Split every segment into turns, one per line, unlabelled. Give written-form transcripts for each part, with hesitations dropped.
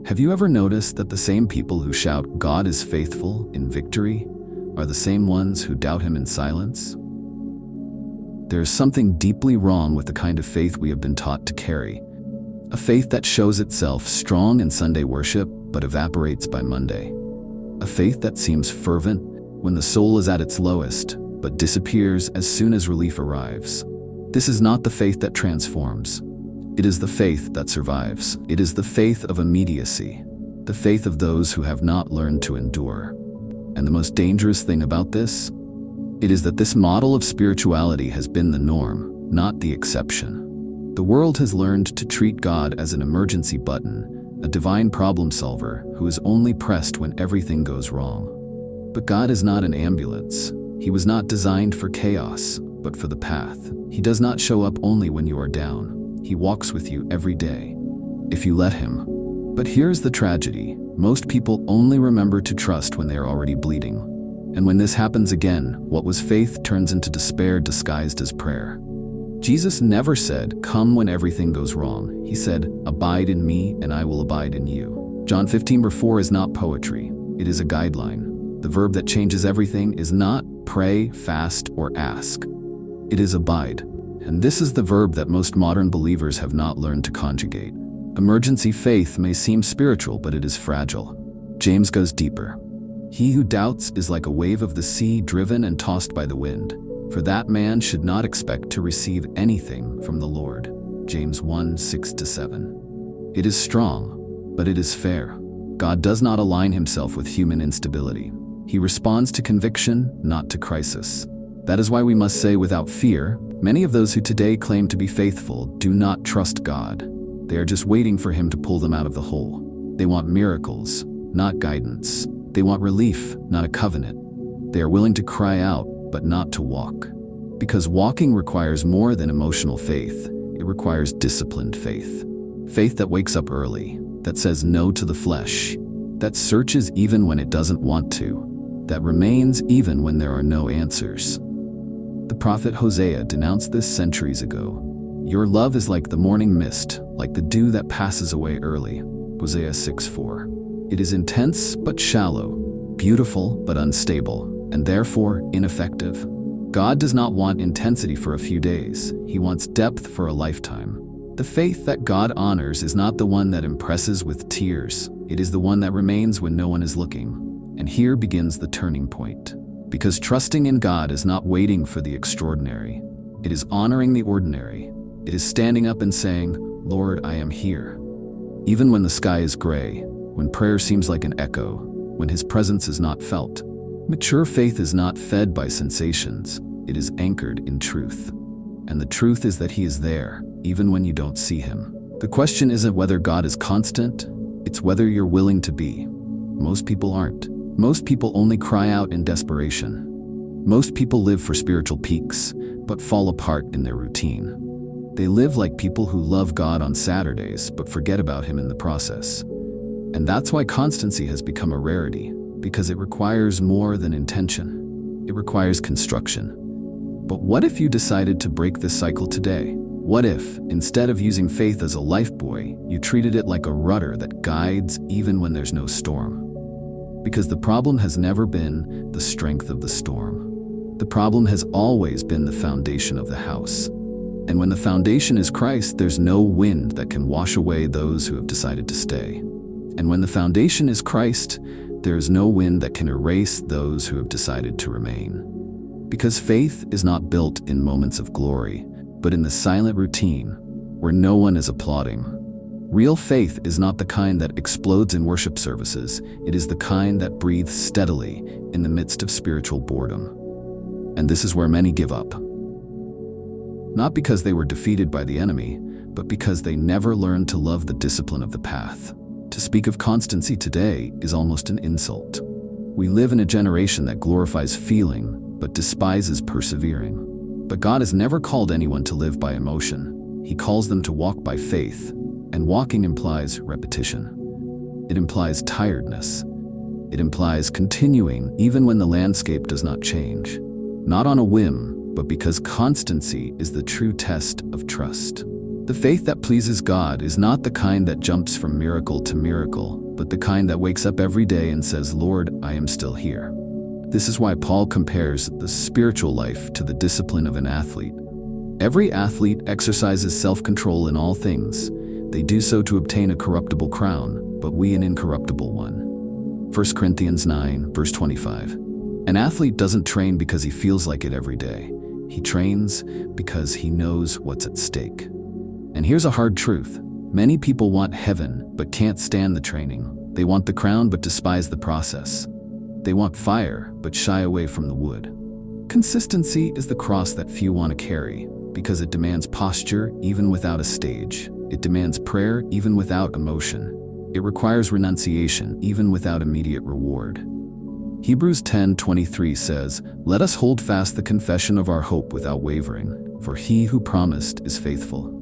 Have you ever noticed that the same people who shout, "God is faithful" in victory, are the same ones who doubt Him in silence? There is something deeply wrong with the kind of faith we have been taught to carry. A faith that shows itself strong in Sunday worship but evaporates by Monday. A faith that seems fervent when the soul is at its lowest, but disappears as soon as relief arrives. This is not the faith that transforms. It is the faith that survives. It is the faith of immediacy, the faith of those who have not learned to endure. And the most dangerous thing about this? It is that this model of spirituality has been the norm, not the exception. The world has learned to treat God as an emergency button, a divine problem solver who is only pressed when everything goes wrong. But God is not an ambulance. He was not designed for chaos, but for the path. He does not show up only when you are down. He walks with you every day, if you let Him. But here's the tragedy. Most people only remember to trust when they are already bleeding. And when this happens again, what was faith turns into despair disguised as prayer. Jesus never said, "Come when everything goes wrong." He said, "Abide in me and I will abide in you." John 15:4 is not poetry. It is a guideline. The verb that changes everything is not pray, fast, or ask. It is abide. And this is the verb that most modern believers have not learned to conjugate. Emergency faith may seem spiritual, but it is fragile. James goes deeper. He who doubts is like a wave of the sea driven and tossed by the wind. For that man should not expect to receive anything from the Lord. James 1:6-7. It is strong, but it is fair. God does not align Himself with human instability. He responds to conviction, not to crisis. That is why we must say without fear, many of those who today claim to be faithful do not trust God. They are just waiting for Him to pull them out of the hole. They want miracles, not guidance. They want relief, not a covenant. They are willing to cry out, but not to walk. Because walking requires more than emotional faith. It requires disciplined faith. Faith that wakes up early, that says no to the flesh, that searches even when it doesn't want to, that remains even when there are no answers. The prophet Hosea denounced this centuries ago. Your love is like the morning mist, like the dew that passes away early. Hosea 6:4. It is intense but shallow, beautiful but unstable, and therefore ineffective. God does not want intensity for a few days. He wants depth for a lifetime. The faith that God honors is not the one that impresses with tears. It is the one that remains when no one is looking. And here begins the turning point. Because trusting in God is not waiting for the extraordinary. It is honoring the ordinary. It is standing up and saying, "Lord, I am here." Even when the sky is gray, when prayer seems like an echo, when His presence is not felt. Mature faith is not fed by sensations. It is anchored in truth. And the truth is that He is there, even when you don't see Him. The question isn't whether God is constant, it's whether you're willing to be. Most people aren't. Most people only cry out in desperation. Most people live for spiritual peaks, but fall apart in their routine. They live like people who love God on Saturdays, but forget about Him in the process. And that's why constancy has become a rarity, because it requires more than intention. It requires construction. But what if you decided to break this cycle today? What if, instead of using faith as a lifebuoy, you treated it like a rudder that guides even when there's no storm? Because the problem has never been the strength of the storm. The problem has always been the foundation of the house. And when the foundation is Christ, there's no wind that can wash away those who have decided to stay. And when the foundation is Christ, there is no wind that can erase those who have decided to remain. Because faith is not built in moments of glory, but in the silent routine where no one is applauding. Real faith is not the kind that explodes in worship services. It is the kind that breathes steadily in the midst of spiritual boredom. And this is where many give up. Not because they were defeated by the enemy, but because they never learned to love the discipline of the path. To speak of constancy today is almost an insult. We live in a generation that glorifies feeling, but despises persevering. But God has never called anyone to live by emotion. He calls them to walk by faith, and walking implies repetition. It implies tiredness. It implies continuing even when the landscape does not change. Not on a whim, but because constancy is the true test of trust. The faith that pleases God is not the kind that jumps from miracle to miracle, but the kind that wakes up every day and says, "Lord, I am still here." This is why Paul compares the spiritual life to the discipline of an athlete. Every athlete exercises self-control in all things. They do so to obtain a corruptible crown, but we an incorruptible one. 1 Corinthians 9, verse 25. An athlete doesn't train because he feels like it every day. He trains because he knows what's at stake. And here's a hard truth. Many people want heaven, but can't stand the training. They want the crown, but despise the process. They want fire, but shy away from the wood. Consistency is the cross that few want to carry, because it demands posture even without a stage. It demands prayer even without emotion. It requires renunciation even without immediate reward. Hebrews 10:23 says, "Let us hold fast the confession of our hope without wavering, for he who promised is faithful."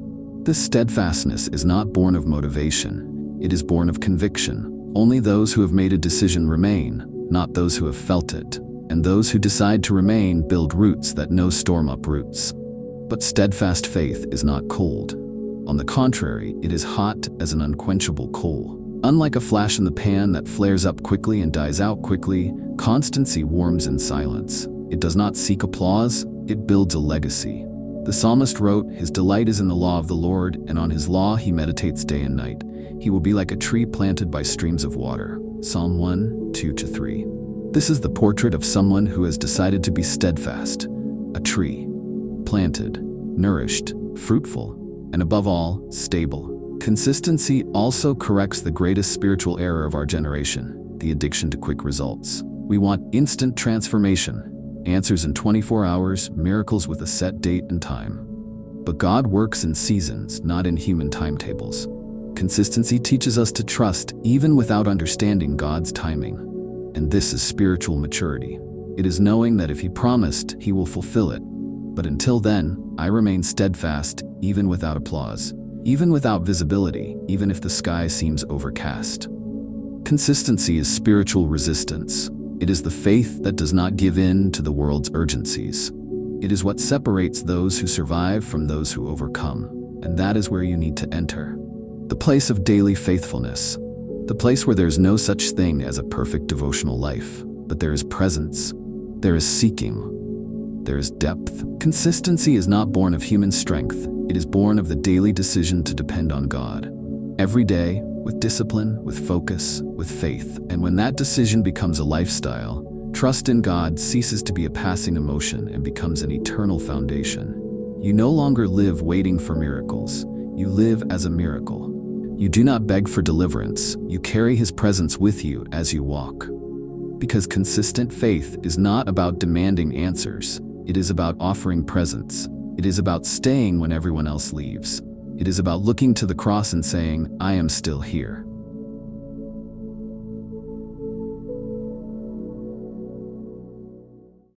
This steadfastness is not born of motivation. It is born of conviction. Only those who have made a decision remain, not those who have felt it. And those who decide to remain build roots that no storm uproots. But steadfast faith is not cold. On the contrary, it is hot as an unquenchable coal. Unlike a flash in the pan that flares up quickly and dies out quickly, constancy warms in silence. It does not seek applause, it builds a legacy. The psalmist wrote, "His delight is in the law of the Lord, and on his law he meditates day and night. He will be like a tree planted by streams of water." Psalm 1, 2-3. This is the portrait of someone who has decided to be steadfast, a tree, planted, nourished, fruitful, and above all, stable. Consistency also corrects the greatest spiritual error of our generation, the addiction to quick results. We want instant transformation, answers in 24 hours, miracles with a set date and time. But God works in seasons, not in human timetables. Consistency teaches us to trust even without understanding God's timing. And this is spiritual maturity. It is knowing that if He promised, He will fulfill it. But until then, I remain steadfast, even without applause, even without visibility, even if the sky seems overcast. Consistency is spiritual resistance. It is the faith that does not give in to the world's urgencies. It is what separates those who survive from those who overcome. And that is where you need to enter. The place of daily faithfulness. The place where there's no such thing as a perfect devotional life, but there is presence, there is seeking, there is depth. Consistency is not born of human strength. It is born of the daily decision to depend on God. Every day, with discipline, with focus, with faith. And when that decision becomes a lifestyle, trust in God ceases to be a passing emotion and becomes an eternal foundation. You no longer live waiting for miracles. You live as a miracle. You do not beg for deliverance. You carry His presence with you as you walk. Because consistent faith is not about demanding answers. It is about offering presence. It is about staying when everyone else leaves. It is about looking to the cross and saying, "I am still here."